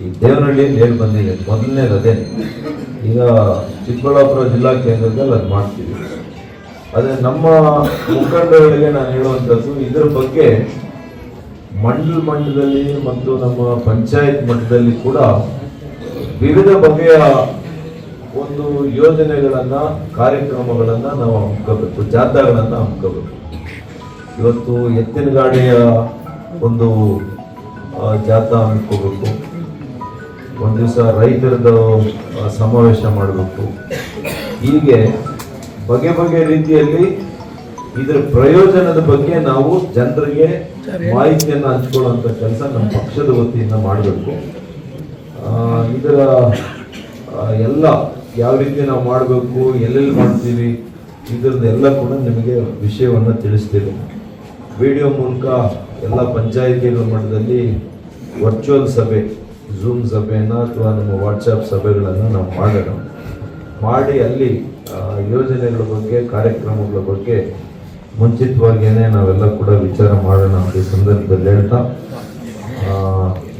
ಈ ದೇವನಹಳ್ಳಿಯಲ್ಲಿ ಹೇಳಿ ಬಂದಿದೆ. ಮೊದಲನೇದು ಅದೇ. ಈಗ ಚಿಕ್ಕಬಳ್ಳಾಪುರ ಜಿಲ್ಲಾ ಕೇಂದ್ರದಲ್ಲಿ ಅದು ಮಾಡ್ತೀವಿ. ಅದೇ ನಮ್ಮ ಮುಖಂಡಗಳಿಗೆ ನಾನು ಹೇಳುವಂಥದ್ದು, ಇದರ ಬಗ್ಗೆ ಮಂಡಲ ಮಟ್ಟದಲ್ಲಿ ಮತ್ತು ನಮ್ಮ ಪಂಚಾಯತ್ ಮಟ್ಟದಲ್ಲಿ ಕೂಡ ವಿವಿಧ ಬಗೆಯ ಒಂದು ಯೋಜನೆಗಳನ್ನು, ಕಾರ್ಯಕ್ರಮಗಳನ್ನು ನಾವು ಹಮ್ಮಿಕೋಬೇಕು, ಜಾಥಾಗಳನ್ನು ಹಮ್ಮಿಕೋಬೇಕು. ಇವತ್ತು ಎತ್ತಿನ ಗಾಡಿಯ ಒಂದು ಜಾಥಾ ಹಮ್ಮಿಕೋಬೇಕು. ಒಂದು ದಿವಸ ರೈತರದ್ದು ಸಮಾವೇಶ ಮಾಡಬೇಕು. ಹೀಗೆ ಬಗೆ ಬಗೆ ರೀತಿಯಲ್ಲಿ ಇದರ ಪ್ರಯೋಜನದ ಬಗ್ಗೆ ನಾವು ಜನರಿಗೆ ಮಾಹಿತಿಯನ್ನು ಹಂಚ್ಕೊಳ್ಳುವಂಥ ಕೆಲಸ ನಮ್ಮ ಪಕ್ಷದ ವತಿಯಿಂದ ಮಾಡಬೇಕು. ಇದರ ಎಲ್ಲ ಯಾವ ರೀತಿ ನಾವು ಮಾಡಬೇಕು, ಎಲ್ಲೆಲ್ಲಿ ಮಾಡ್ತೀವಿ, ಇದರದ್ದೆಲ್ಲ ಕೂಡ ನಿಮಗೆ ವಿಷಯವನ್ನು ತಿಳಿಸ್ತೀವಿ. ವಿಡಿಯೋ ಮೂಲಕ ಎಲ್ಲ ಪಂಚಾಯಿತಿಗಳ ಮಟ್ಟದಲ್ಲಿ ವರ್ಚುವಲ್ ಸಭೆ, ಝೂಮ್ ಸಭೆಯನ್ನು ಅಥವಾ ನಮ್ಮ ವಾಟ್ಸಪ್ ಸಭೆಗಳನ್ನು ನಾವು ಮಾಡಿ ಅಲ್ಲಿ ಯೋಜನೆಗಳ ಬಗ್ಗೆ, ಕಾರ್ಯಕ್ರಮಗಳ ಬಗ್ಗೆ ಮುಂಚಿತವಾಗಿಯೇ ನಾವೆಲ್ಲ ಕೂಡ ವಿಚಾರ ಮಾಡೋಣ ಅಂತ ಈ ಸಂದರ್ಭದಲ್ಲಿ ಹೇಳ್ತಾ,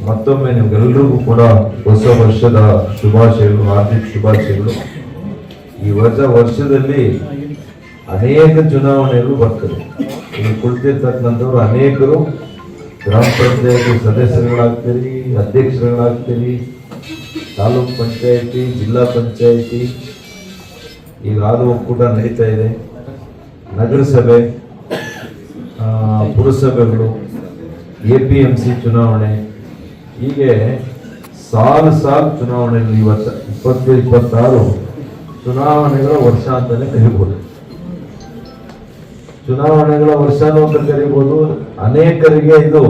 ಮತ್ತೊಮ್ಮೆ ನಿಮ್ಗೆಲ್ರಿಗೂ ಕೂಡ ಹೊಸ ವರ್ಷದ ಶುಭಾಶಯಗಳು, ಹಾರ್ದಿಕ ಶುಭಾಶಯಗಳು. ಈ ವರ್ಷದಲ್ಲಿ ಅನೇಕ ಚುನಾವಣೆಗಳು ಬರ್ತದೆ. ಇಲ್ಲಿ ಕುಳಿತಿರ್ತಕ್ಕಂಥವ್ರು ಅನೇಕರು ಗ್ರಾಮ ಪಂಚಾಯತಿ ಸದಸ್ಯರುಗಳಾಗ್ತೀರಿ, ಅಧ್ಯಕ್ಷರುಗಳಾಗ್ತೀರಿ, ತಾಲೂಕ್ ಪಂಚಾಯತಿ, ಜಿಲ್ಲಾ ಪಂಚಾಯತಿ, ಈಗ ಹಾಲು ಒಕ್ಕೂಟ ನಡೀತಾ ಇದೆ, ನಗರಸಭೆ, ಪುರಸಭೆಗಳು, APMC ಚುನಾವಣೆ, ಹೀಗೆ ಸಾಲು ಚುನಾವಣೆಗಳು. ಈ ವರ್ಷ 2026 ಚುನಾವಣೆಗಳ ವರ್ಷ ಅಂತಾನೆ ಕರಿಬೋದು. ಚುನಾವಣೆಗಳ ವರ್ಷನೂ ಅಂತ ಕರಿಬೋದು. ಅನೇಕರಿಗೆ ಇದು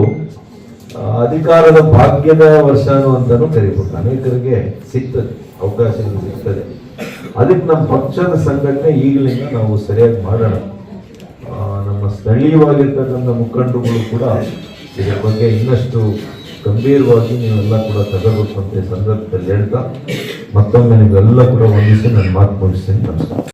ಅಧಿಕಾರದ ಭಾಗ್ಯದ ವರ್ಷನೂ ಅಂತಾನು ಕರಿಬೋದು. ಅನೇಕರಿಗೆ ಸಿಗ್ತದೆ, ಅವಕಾಶಗಳು ಸಿಗ್ತದೆ. ಅದಕ್ಕೆ ನಮ್ಮ ಪಕ್ಷದ ಸಂಘಟನೆ ಈಗಲಿಂದ ನಾವು ಸರಿಯಾಗಿ ಮಾಡೋಣ. ನಮ್ಮ ಸ್ಥಳೀಯವಾಗಿರ್ತಕ್ಕಂಥ ಮುಖಂಡರುಗಳು ಕೂಡ ಇದರ ಬಗ್ಗೆ ಇನ್ನಷ್ಟು ಗಂಭೀರವಾಗಿ ನೀವೆಲ್ಲ ಕೂಡ ತಗೋಬೇಕು ಅಂತ ಸಂದರ್ಭದಲ್ಲಿ ಹೇಳ್ತಾ, ಮತ್ತೊಮ್ಮೆ ನೀವೆಲ್ಲ ಕೂಡ ವಂದಿಸಿ ನನ್ನ ಮಾತು ಮುಗಿಸ್ತೀನಿ. ನಮಸ್ಕಾರ.